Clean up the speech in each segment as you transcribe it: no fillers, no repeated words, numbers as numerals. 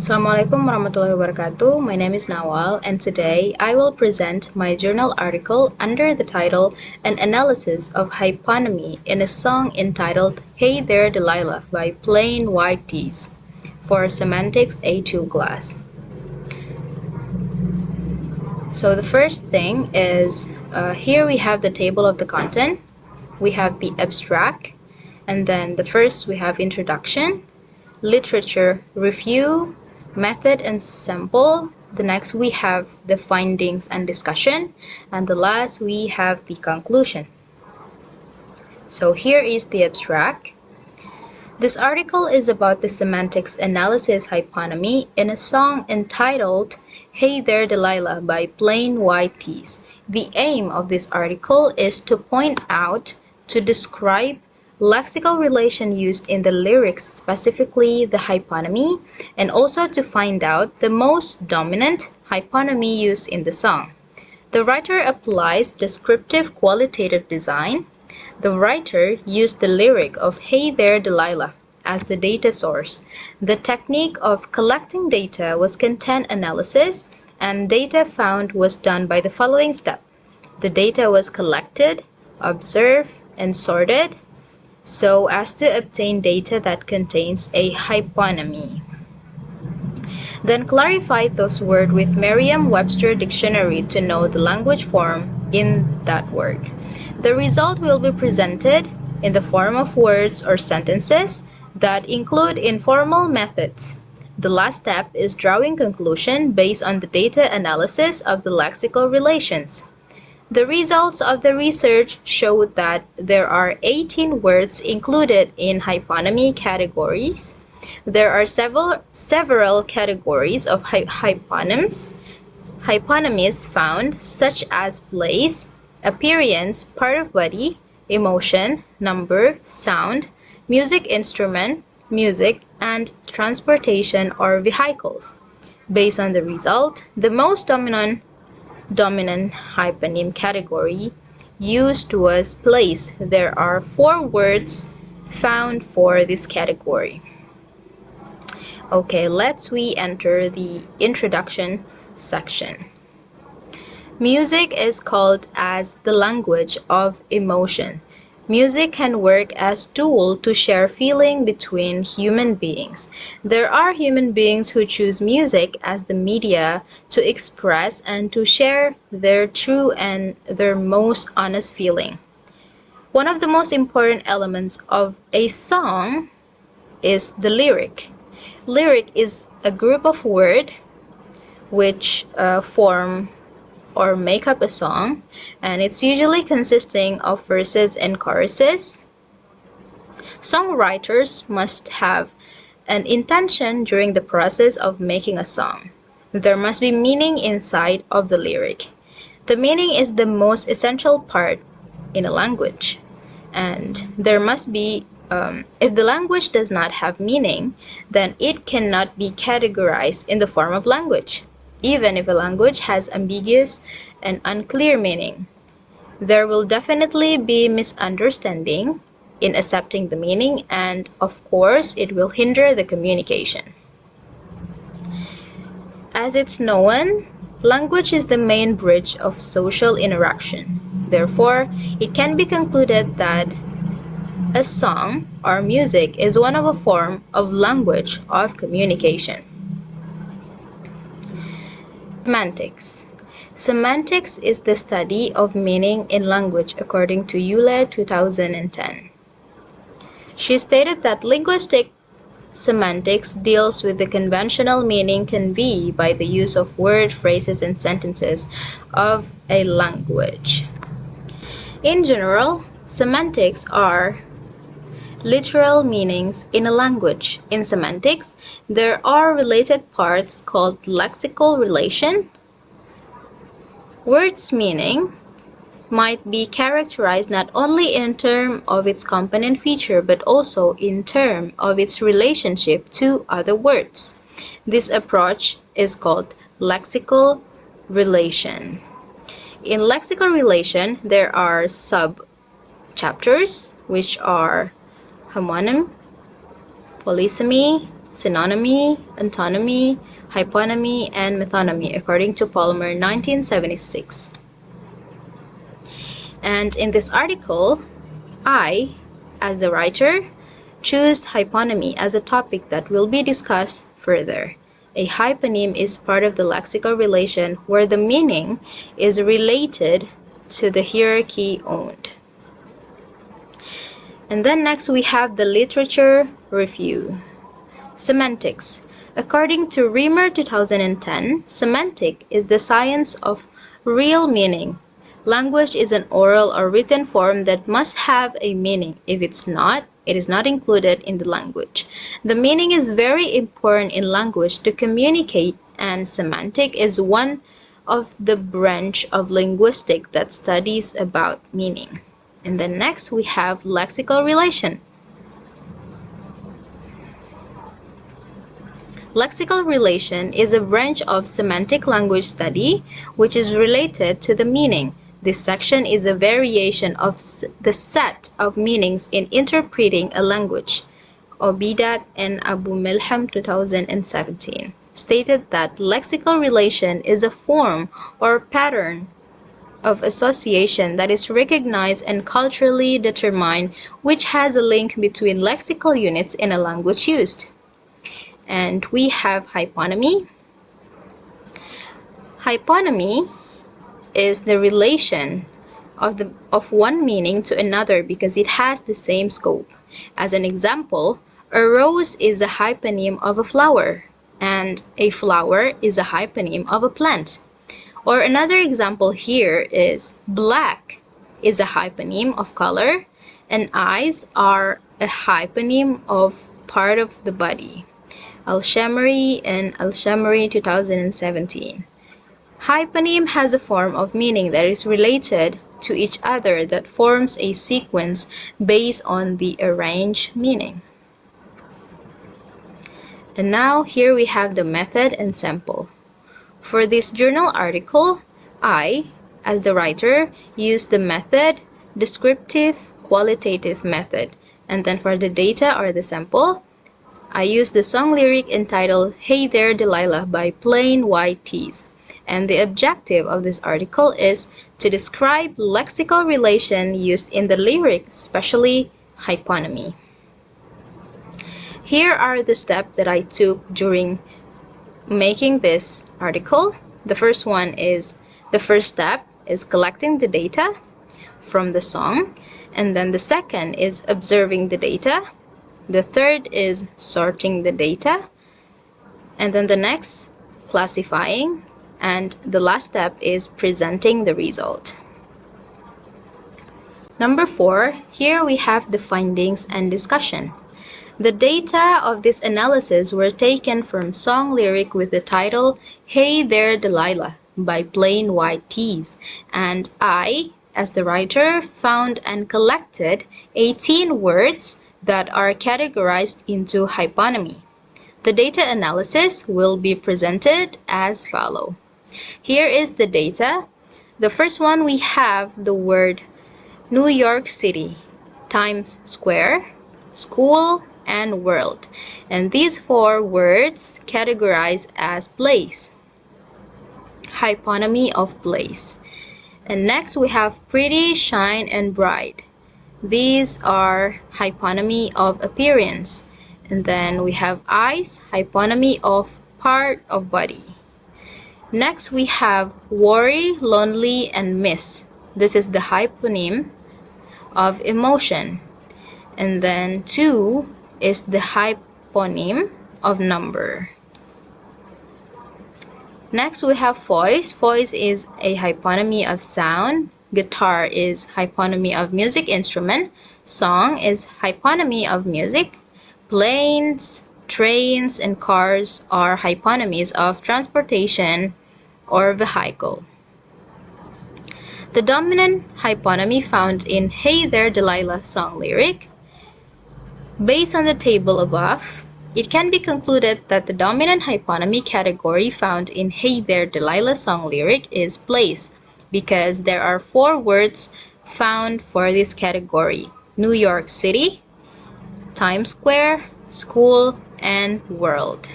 Assalamualaikum warahmatullahi wabarakatuh. My name is Nawal, and today I will present my journal article under the title An Analysis of Hyponymy in a song entitled Hey There Delilah by Plain White Tees for Semantics A2 class. So the first thing is here we have the table of the content. We have the abstract, and then the first we have introduction, literature review, method and sample. The next we have the findings and discussion, and the last we have the conclusion. So here is the abstract. This article is about the semantics analysis hyponymy in a song entitled Hey There Delilah by Plain White Tees. The aim of this article is to point out, to describe lexical relation used in the lyrics, specifically the hyponymy, and also to find out the most dominant hyponymy used in the song. The writer applies descriptive qualitative design. The writer used the lyric of Hey There Delilah as the data source. The technique of collecting data was content analysis, and data found was done by the following step. The data was collected, observed, and sorted so as to obtain data that contains a hyponymy. Then clarify those words with Merriam-Webster dictionary to know the language form in that word. The result will be presented in the form of words or sentences that include informal methods. The last step is drawing conclusion based on the data analysis of the lexical relations. The results of the research showed that there are 18 words included in hyponymy categories. There are several categories of hyponyms. Hyponymies found, such as place, appearance, part of body, emotion, number, sound, music instrument, music, and transportation or vehicles. Based on the result, the most dominant hyponym category used was place. There are 4 words found for this category. Okay, let's enter the introduction section. Music is called as the language of emotion. Music can work as tool to share feeling between human beings. There are human beings who choose music as the media to express and to share their true and their most honest feeling. One of the most important elements of a song is the lyric. Lyric is a group of words which form or make up a song, and it's usually consisting of verses and choruses. Songwriters must have an intention during the process of making a song. There must be meaning inside of the lyric. The meaning is the most essential part in a language, and there must be if the language does not have meaning, then it cannot be categorized in the form of language. Even if a language has ambiguous and unclear meaning, there will definitely be misunderstanding in accepting the meaning, and of course, it will hinder the communication. As it's known, language is the main bridge of social interaction. Therefore, it can be concluded that a song or music is one of a form of language of communication. Semantics. Semantics is the study of meaning in language according to Euler 2010. She stated that linguistic semantics deals with the conventional meaning conveyed by the use of words, phrases, and sentences of a language. In general, semantics are literal meanings in a language. In semantics, there are related parts called lexical relation. Words' meaning might be characterized not only in terms of its component feature but also in terms of its relationship to other words. This approach is called lexical relation. In lexical relation, there are sub-chapters which are homonym, polysemy, synonymy, antonymy, hyponymy, and methonymy, according to Palmer 1976. And in this article, I, as the writer, choose hyponymy as a topic that will be discussed further. A hyponym is part of the lexical relation where the meaning is related to the hierarchy owned. And then next we have the literature review. Semantics. According to Reamer 2010, semantic is the science of real meaning. Language is an oral or written form that must have a meaning. If it's not, it is not included in the language. The meaning is very important in language to communicate, and semantic is one of the branch of linguistics that studies about meaning. And then next we have lexical relation. Lexical relation is a branch of semantic language study which is related to the meaning. This section is a variation of the set of meanings in interpreting a language. Obidat and Abu Melham 2017 stated that lexical relation is a form or pattern of association that is recognized and culturally determined, which has a link between lexical units in a language used. And we have hyponymy. Hyponymy is the relation of one meaning to another because it has the same scope. As an example, a rose is a hyponym of a flower, and a flower is a hyponym of a plant. Or another example here is black is a hyponym of color, and eyes are a hyponym of part of the body. Al-Shamari and Al-Shamari 2017. Hyponym has a form of meaning that is related to each other that forms a sequence based on the arranged meaning. And now here we have the method and sample. For this journal article, I, as the writer, used the method, descriptive, qualitative method. And then for the data or the sample, I used the song lyric entitled Hey There Delilah by Plain White Tees. And the objective of this article is to describe lexical relation used in the lyric, especially hyponymy. Here are the steps that I took during making this article. The first step is collecting the data from the song, and then the second is observing the data. The third is sorting the data, and then the next, classifying, and the last step is presenting the result. Number 4, here we have the findings and discussion. The data of this analysis were taken from song lyric with the title Hey There Delilah by Plain White Tees, and I, as the writer, found and collected 18 words that are categorized into hyponymy. The data analysis will be presented as follows. Here is the data. The first one, we have the word New York City, Times Square, school, and world. And these 4 words categorized as place. Hyponymy of place. And next we have pretty, shine, and bright. These are hyponymy of appearance. And then we have eyes, hyponymy of part of body. Next we have worry, lonely, and miss. This is the hyponym of emotion. And then 2 is the hyponym of number. Next we have voice. Voice is a hyponymy of sound. Guitar is hyponymy of music instrument. Song is hyponymy of music. Planes, trains, and cars are hyponymies of transportation or vehicle. The dominant hyponymy found in Hey There Delilah song lyric. Based on the table above, it can be concluded that the dominant hyponymy category found in Hey There Delilah song lyric is place, because there are 4 words found for this category: New York City, Times Square, school, and world.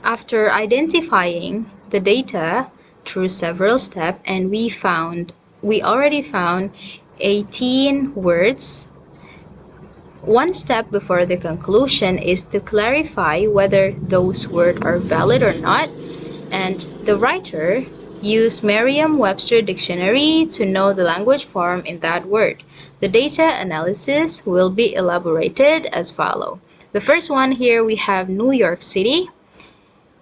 After identifying the data through several steps, and we already found 18 words. One step before the conclusion is to clarify whether those words are valid or not, and the writer used Merriam-Webster dictionary to know the language form in that word. The data analysis will be elaborated as follows. The first one here we have New York City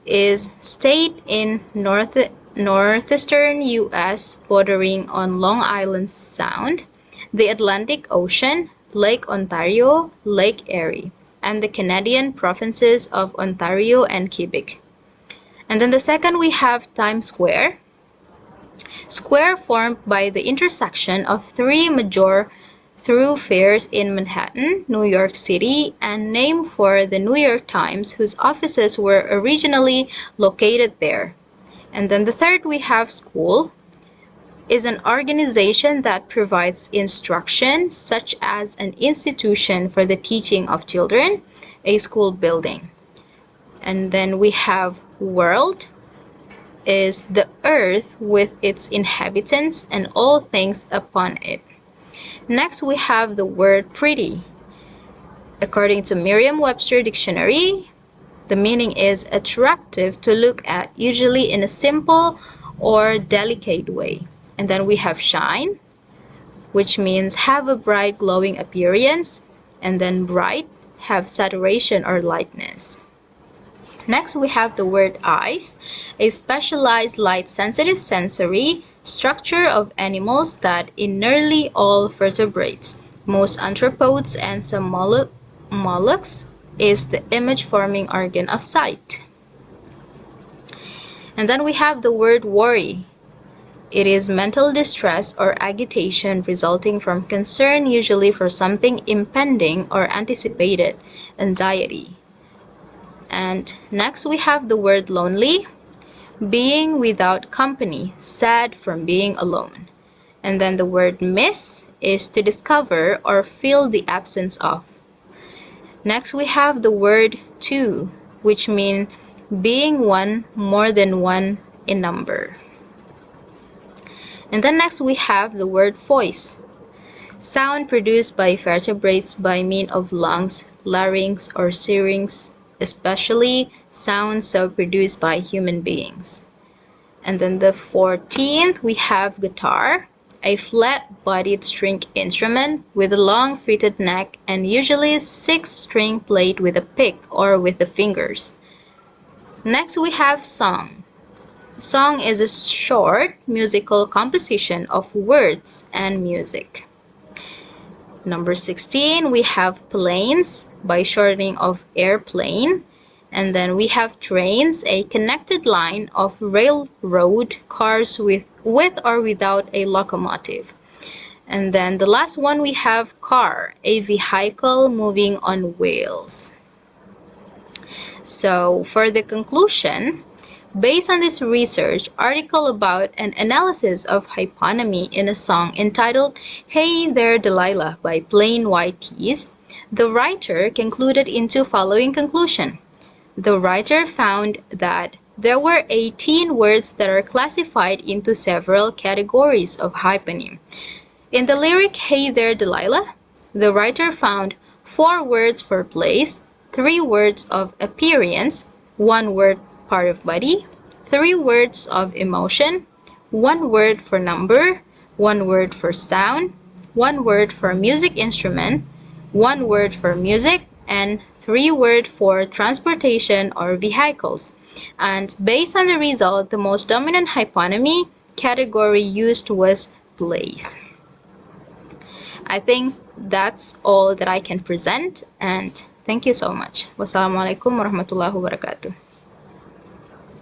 is state in northeastern U.S. bordering on Long Island Sound, the Atlantic Ocean, Lake Ontario, Lake Erie, and the Canadian provinces of Ontario and Quebec. And then the second we have Times Square. Square formed by the intersection of three major thoroughfares in Manhattan, New York City, and named for the New York Times, whose offices were originally located there. And then the third we have school is an organization that provides instruction, such as an institution for the teaching of children, a school building. And then we have world is the earth with its inhabitants and all things upon it. Next, we have the word pretty. According to Merriam-Webster dictionary, the meaning is attractive to look at, usually in a simple or delicate way. And then we have shine, which means have a bright glowing appearance, and then bright, have saturation or lightness. Next, we have the word eyes, a specialized light-sensitive sensory structure of animals that in nearly all vertebrates, most arthropods, and some mollusks is the image-forming organ of sight. And then we have the word worry. It is mental distress or agitation resulting from concern, usually for something impending or anticipated, anxiety. And next we have the word lonely, being without company, sad from being alone. And then the word miss is to discover or feel the absence of. Next we have the word two, which means being one more than one in number. And then next we have the word voice, sound produced by vertebrates by means of lungs, larynx, or syrinx, especially sounds so produced by human beings. And then the 14th we have guitar, a flat-bodied string instrument with a long fretted neck and usually a 6-string played with a pick or with the fingers. Next we have song. Song is a short musical composition of words and music. Number 16, we have planes by shortening of airplane. And then we have trains, a connected line of railroad cars with or without a locomotive. And then the last one we have car, a vehicle moving on wheels. So for the conclusion, based on this research article about an analysis of hyponymy in a song entitled Hey There Delilah by Plain White Tees, the writer concluded into following conclusion. The writer found that there were 18 words that are classified into several categories of hyponymy. In the lyric Hey There Delilah, the writer found 4 words for place, 3 words of appearance, 1 word part of body, 3 words of emotion, 1 word for number, 1 word for sound, 1 word for music instrument, 1 word for music, and 3 words for transportation or vehicles. And based on the result, the most dominant hyponymy category used was place. I think that's all that I can present, and thank you so much. Wassalamualaikum warahmatullahi wabarakatuh.